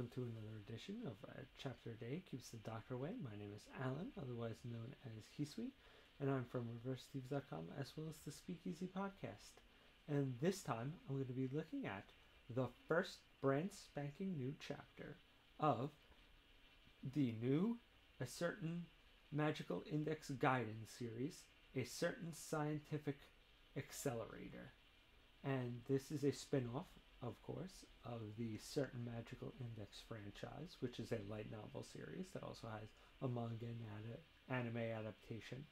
welcome to another edition of Chapter a Day Keeps the Doctor Away. My name is Alan, otherwise known as Hisui, and I'm from ReverseThieves.com as well as the Speakeasy podcast. And this time, I'm going to be looking at the first brand spanking new chapter of the new A Certain Magical Index Guidance series, A Certain Scientific Accelerator. And this is a spin-off, of course, of the Certain Magical Index franchise, which is a light novel series that also has a manga and anime adaptation,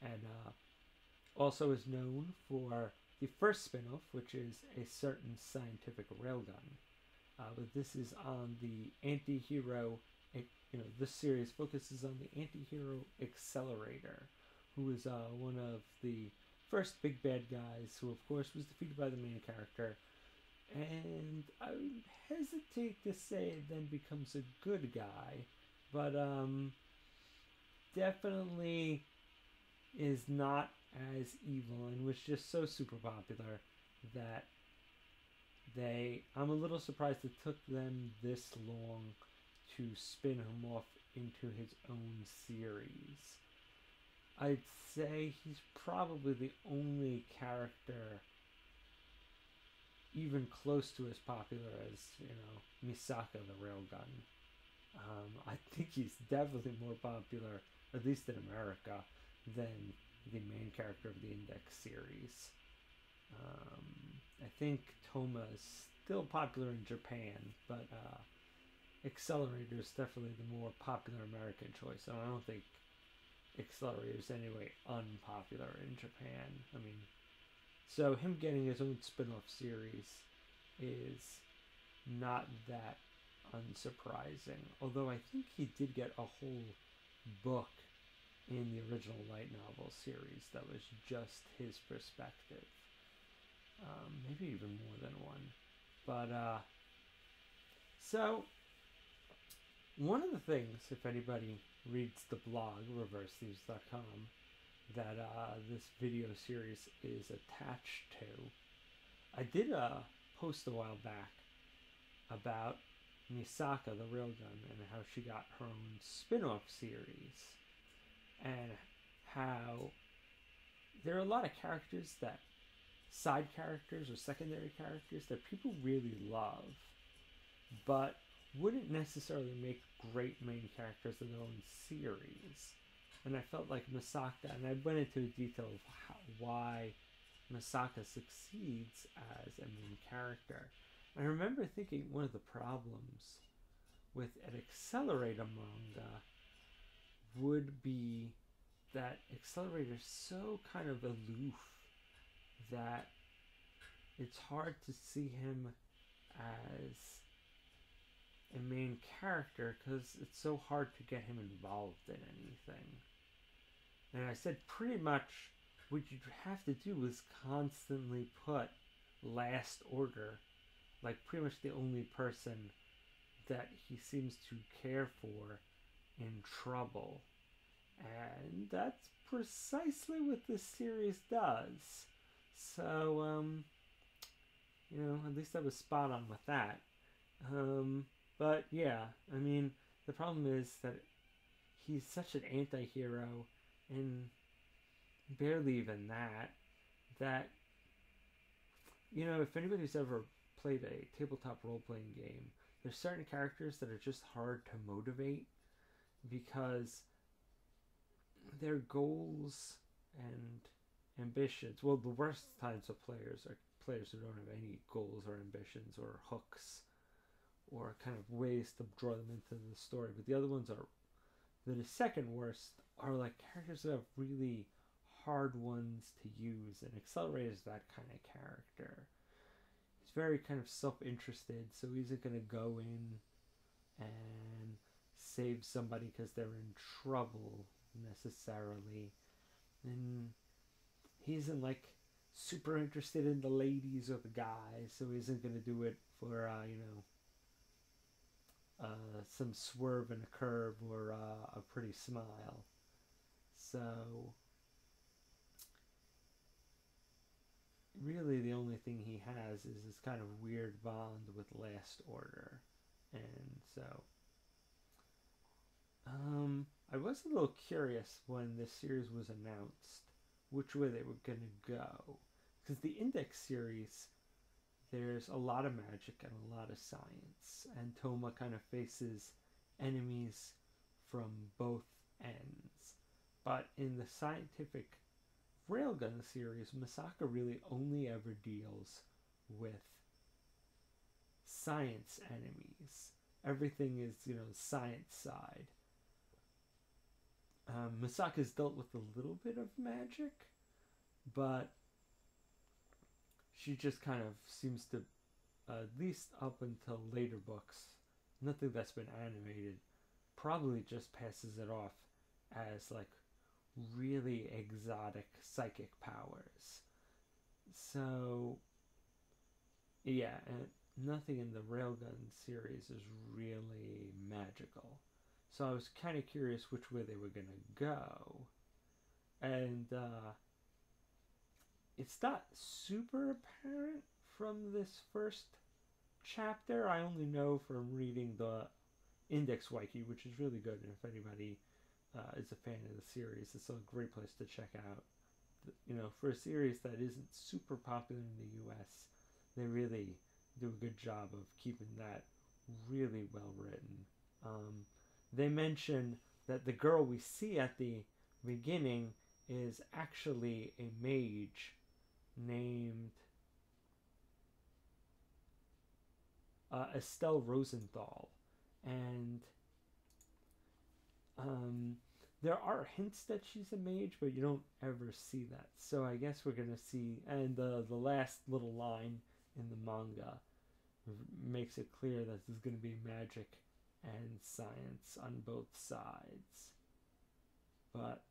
and also is known for the first spin-off, which is A Certain Scientific Railgun. But this is on the anti-hero, this series focuses on the anti-hero Accelerator, who is one of the first big bad guys, who of course was defeated by the main character, and I would hesitate to say then becomes a good guy, but definitely is not as evil and was just so super popular that I'm a little surprised it took them this long to spin him off into his own series. I'd say he's probably the only character even close to as popular as, Misaka the Railgun. I think he's definitely more popular, at least in America, than the main character of the Index series. I think Toma is still popular in Japan, but Accelerator is definitely the more popular American choice. And I don't think Accelerator is anyway unpopular in Japan. So him getting his own spin-off series is not that unsurprising. Although I think he did get a whole book in the original light novel series that was just his perspective. Maybe even more than one. But, so, one of the things, if anybody reads the blog, ReverseThieves.com, that this video series is attached to, I did post a while back about Misaka the Railgun and how she got her own spin-off series, and how there are a lot of characters that side characters or secondary characters that people really love but wouldn't necessarily make great main characters in their own series. And I felt like Misaka, and I went into detail of why Misaka succeeds as a main character. I remember thinking one of the problems with an Accelerator manga would be that Accelerator is so kind of aloof that it's hard to see him as a main character because it's so hard to get him involved in anything. And I said pretty much what you'd have to do is constantly put Last Order, like pretty much the only person that he seems to care for, in trouble. And that's precisely what this series does. So, at least I was spot on with that. But yeah, the problem is that he's such an anti-hero, and barely even that, if anybody's ever played a tabletop role-playing game, there's certain characters that are just hard to motivate because their goals and ambitions, well, the worst types of players are players who don't have any goals or ambitions or hooks or kind of ways to draw them into the story. But the other ones are, that are second worst, are like characters that have really hard ones to use, and Accelerator is that kind of character. He's very kind of self-interested, so he isn't going to go in and save somebody because they're in trouble necessarily. And he isn't like super interested in the ladies or the guys, so he isn't going to do it for, some swerve and a curve or a pretty smile. So, really the only thing he has is this kind of weird bond with Last Order. And so, I was a little curious when this series was announced which way they were going to go. Because the Index series, there's a lot of magic and a lot of science, and Toma kind of faces enemies from both ends. But in the scientific Railgun series, Misaka really only ever deals with science enemies. Everything is, science side. Misaka's dealt with a little bit of magic, but she just kind of seems to, at least up until later books, nothing that's been animated, probably just passes it off as like really exotic psychic powers. So, yeah, and nothing in the Railgun series is really magical. So I was kind of curious which way they were going to go. And it's not super apparent from this first chapter. I only know from reading the Index Wiki, which is really good. And if anybody is a fan of the series, it's a great place to check out. For a series that isn't super popular in the U.S., they really do a good job of keeping that really well written. They mention that the girl we see at the beginning is actually a mage named Estelle Rosenthal, and there are hints that she's a mage, but you don't ever see that. So I guess we're gonna see, and the last little line in the manga makes it clear that there's gonna be magic and science on both sides. But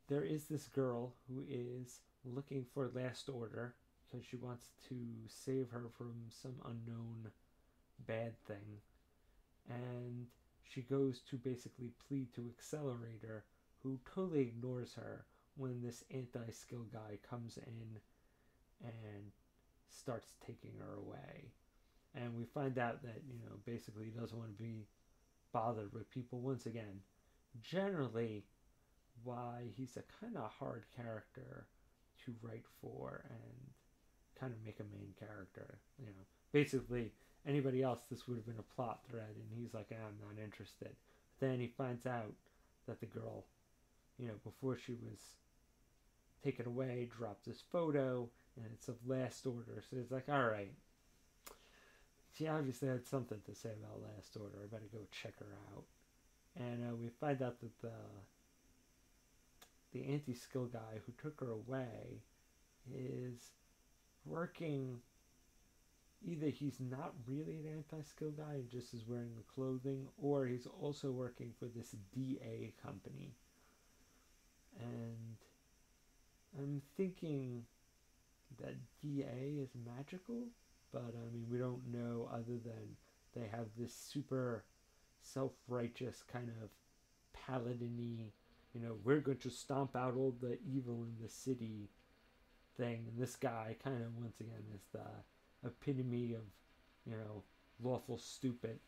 there is this girl who is looking for Last Order because she wants to save her from some unknown bad thing. And she goes to basically plead to Accelerator, who totally ignores her when this anti-skill guy comes in and starts taking her away. And we find out that, basically he doesn't want to be bothered with people once again. Generally, why he's a kind of hard character to write for and kind of make a main character. Basically, anybody else, this would have been a plot thread, and he's like, I'm not interested. But then he finds out that the girl, before she was taken away, dropped this photo, and it's of Last Order. So it's like, all right, she obviously had something to say about Last Order. I better go check her out. And we find out that the anti-skill guy who took her away is working. Either he's not really an anti-skill guy and just is wearing the clothing, or he's also working for this DA company. And I'm thinking that DA is magical, but we don't know other than they have this super self-righteous kind of paladin-y, we're going to stomp out all the evil in the city thing. And this guy kind of, once again, is the epitome of, lawful stupid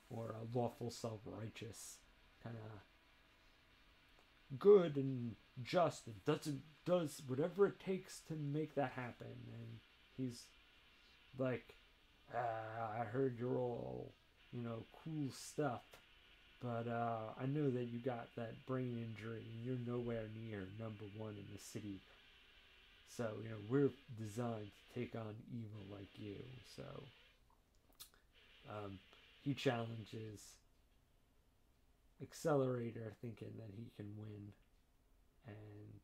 or a lawful self-righteous kind of good and just and does whatever it takes to make that happen. And he's like, I heard you're all, cool stuff, but I know that you got that brain injury and you're nowhere near number one in the city. So, we're designed to take on evil like you. So, he challenges Accelerator, thinking that he can win. And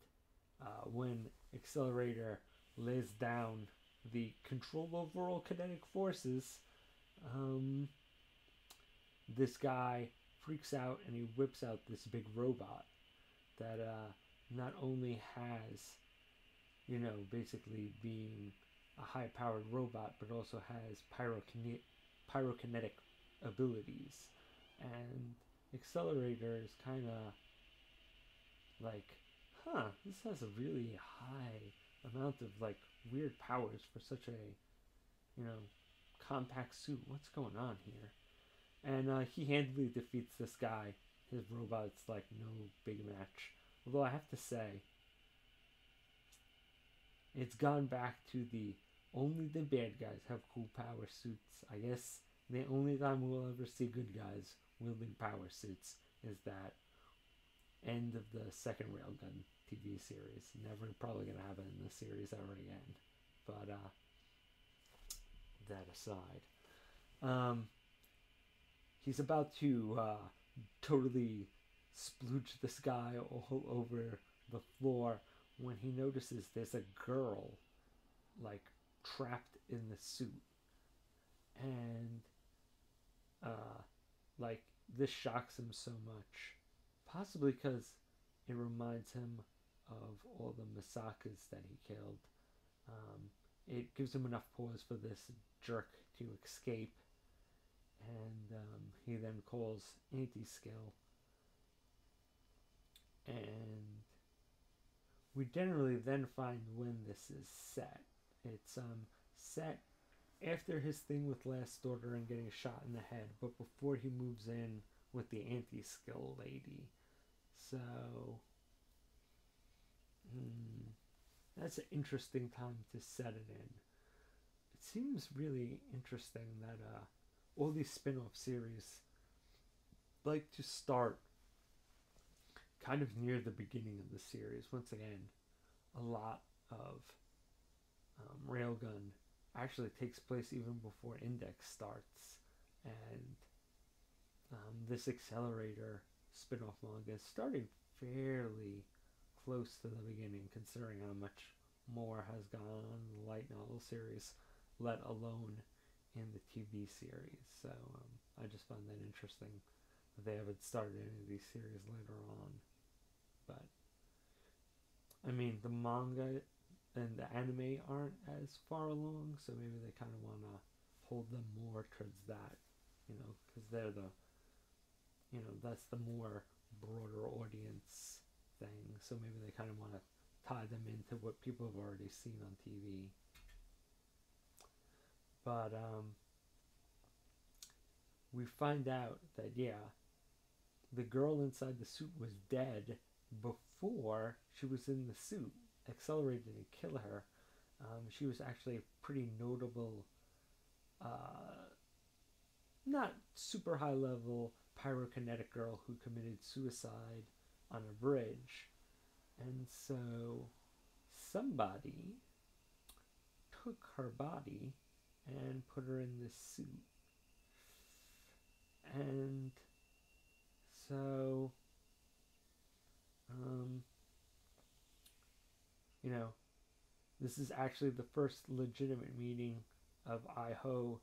when Accelerator lays down the control over all kinetic forces, this guy freaks out and he whips out this big robot that not only has, basically being a high-powered robot, but also has pyrokinetic abilities. And Accelerator is kind of like, this has a really high amount of like weird powers for such a, compact suit. What's going on here? And he handily defeats this guy. His robot's like no big match. Although I have to say, it's gone back to the only the bad guys have cool power suits. I guess the only time we'll ever see good guys wielding power suits is that end of the second Railgun TV series. Never probably gonna happen in the series ever again. But that aside, he's about to totally splooge this guy all over the floor when he notices there's a girl like trapped in the suit, and like this shocks him so much, possibly because it reminds him of all the Masakas that he killed. It gives him enough pause for this jerk to escape, and he then calls Anti-Skill, and we generally then find when this is set. It's set after his thing with Last Order and getting shot in the head, but before he moves in with the Anti-Skill lady. So that's an interesting time to set it in. It seems really interesting that all these spin-off series like to start kind of near the beginning of the series. Once again, a lot of Railgun actually takes place even before Index starts, and this Accelerator spin-off manga is starting fairly close to the beginning, considering how much more has gone on in the light novel series, let alone in the TV series. So I just found that interesting that they haven't started any of these series later on. But I mean, the manga and the anime aren't as far along, so maybe they kind of want to hold them more towards that, because they're the, that's the more broader audience thing. So maybe they kind of want to tie them into what people have already seen on TV. But we find out that, the girl inside the suit was dead before she was in the suit. Accelerated to kill her. She was actually a pretty notable, not super high level pyrokinetic girl who committed suicide on a bridge. And so somebody took her body and put her in this suit. And so, this is actually the first legitimate meeting of Iho,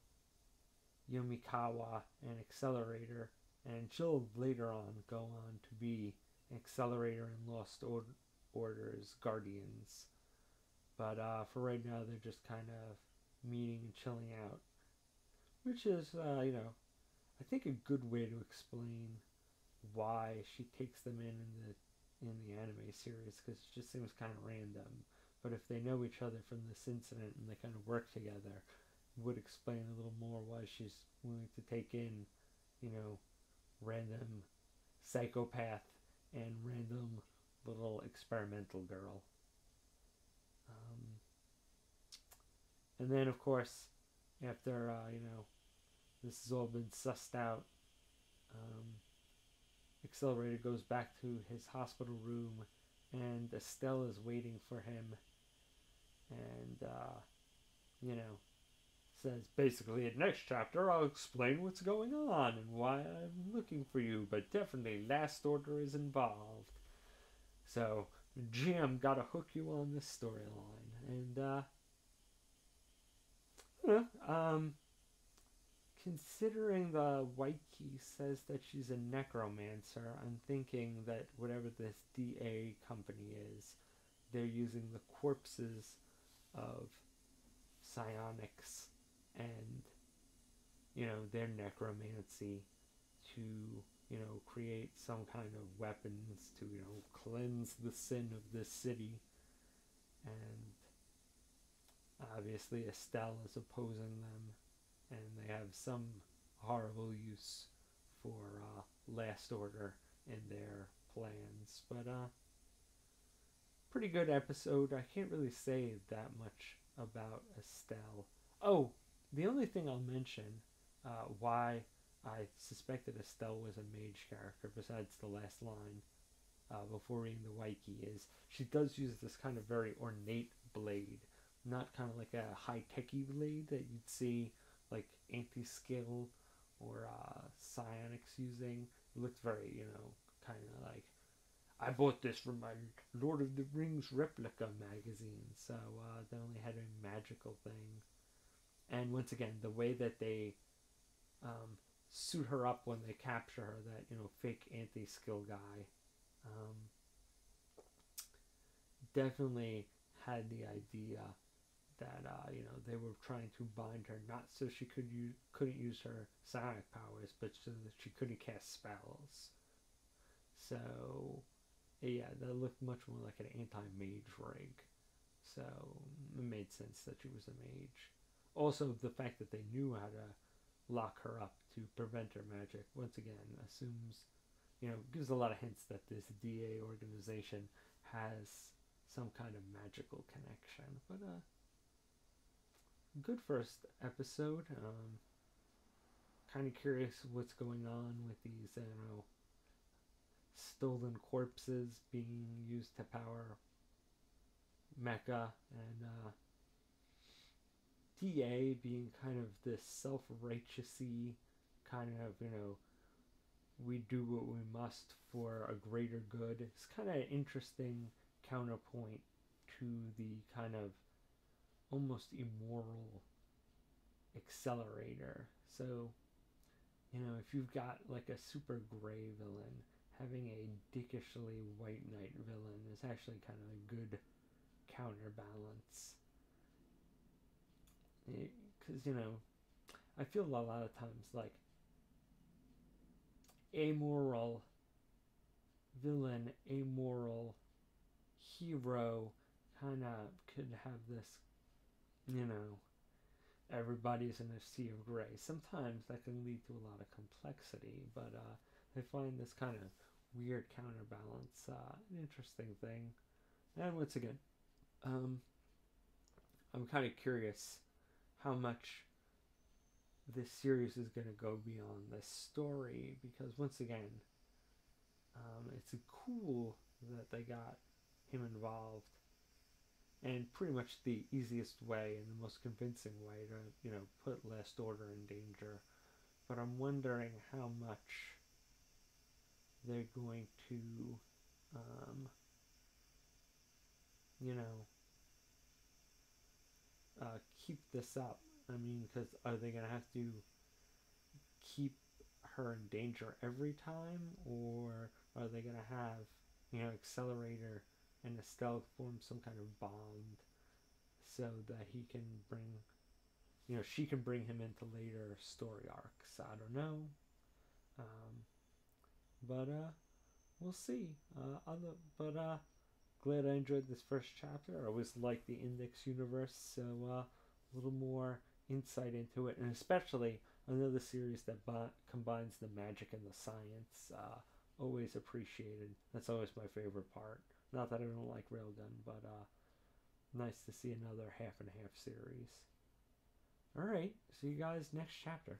Yomikawa, and Accelerator, and she'll later on go on to be Accelerator and Lost Order's Guardians. But for right now, they're just kind of meeting and chilling out, which is, I think a good way to explain why she takes them in the anime series, because it just seems kind of random. But if they know each other from this incident and they kind of work together, it would explain a little more why she's willing to take in, random psychopath and random little experimental girl. And then, of course, after, this has all been sussed out, Accelerator goes back to his hospital room, and Estelle is waiting for him, and, says basically, in next chapter, I'll explain what's going on and why I'm looking for you, but definitely Last Order is involved. So, Jim, gotta hook you on this storyline. And, considering the White Key says that she's a necromancer, I'm thinking that whatever this DA company is, they're using the corpses of psionics and, their necromancy to, create some kind of weapons to, cleanse the sin of this city. And obviously Estelle is opposing them. and they have some horrible use for Last Order in their plans. But pretty good episode. I can't really say that much about Estelle. Oh, the only thing I'll mention why I suspected Estelle was a mage character, besides the last line before reading the wiki, is she does use this kind of very ornate blade, not kind of like a high-techy blade that you'd see like anti-skill or psionics using. It looked very, kind of like, I bought this from my Lord of the Rings replica magazine, so they only had a magical thing. And once again, the way that they suit her up when they capture her, that fake anti-skill guy, um, definitely had the idea that they were trying to bind her not so she couldn't use her psionic powers, but so that she couldn't cast spells. So yeah, that looked much more like an anti-mage rig. So it made sense that she was a mage. Also, the fact that they knew how to lock her up to prevent her magic, once again, assumes, gives a lot of hints that this DA organization has some kind of magical connection. But good first episode. Kind of curious what's going on with these, stolen corpses being used to power Mecha, and DA being kind of this self-righteousy kind of, we do what we must for a greater good. It's kind of an interesting counterpoint to the kind of almost immoral accelerator. So, if you've got like a super gray villain, having a dickishly white knight villain is actually kind of a good counterbalance. Because, I feel a lot of times like amoral villain, amoral hero kind of could have this, you know, everybody's in a sea of gray. Sometimes that can lead to a lot of complexity, but I find this kind of weird counterbalance an interesting thing. And once again, I'm kind of curious how much this series is going to go beyond this story, because once again, it's cool that they got him involved, and pretty much the easiest way and the most convincing way to put Last Order in danger. But I'm wondering how much they're going to um, you know keep this up. I mean, because are they going to have to keep her in danger every time, or are they going to have Accelerator and Estelle form some kind of bond so that he can bring she can bring him into later story arcs? I don't know, but we'll see. Glad I enjoyed this first chapter. I always like the Index universe, so a little more insight into it, and especially another series that combines the magic and the science. Always appreciated. That's always my favorite part. Not that I don't like Railgun, but nice to see another half and half series. Alright, see you guys next chapter.